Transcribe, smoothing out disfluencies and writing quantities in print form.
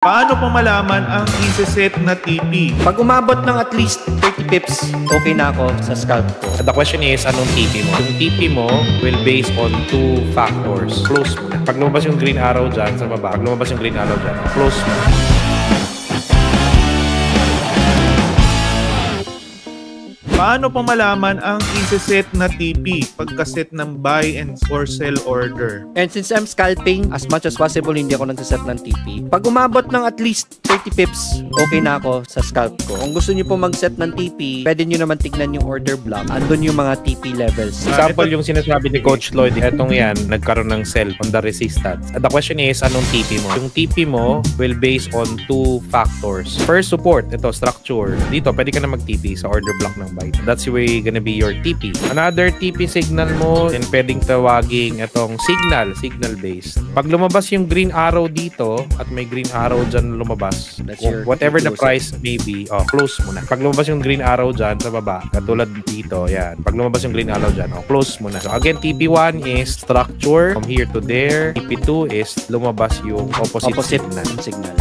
Paano po malaman ang iseset na TP? Pag umabot ng at least 30 pips, okay na ako sa scalp ko. The question is, anong TP mo? Yung TP mo will base on two factors. Close mo na. Pag lumabas yung green arrow dyan sa baba, pag lumabas yung green arrow dyan, close mo na. Paano po malaman ang iseset na TP pagkaset ng buy and or sell order? And since I'm scalping, as much as possible, hindi ako nagsiset ng TP. Pag umabot ng at least 30 pips, okay na ako sa scalp ko. Kung gusto niyo po mag-set ng TP, pwede niyo naman tignan yung order block. Andun yung mga TP levels. Example, yung sinasabi ni Coach Lloyd, etong yan, nagkaroon ng sell on the resistance. And the question is, anong TP mo? Yung TP mo will base on two factors. First, support. Ito, structure. Dito, pwede ka na mag-TP sa order block ng buy. That's the way gonna be your TP. Another TP signal mo, then pwedeng tawaging itong signal-based. Pag lumabas yung green arrow dito, at may green arrow dyan lumabas, whatever the price may be, close mo na. Pag lumabas yung green arrow dyan sa baba, katulad dito, yan. Pag lumabas yung green arrow dyan, close mo na. So again, TP1 is structure from here to there. TP2 is lumabas yung opposite signal. Signal.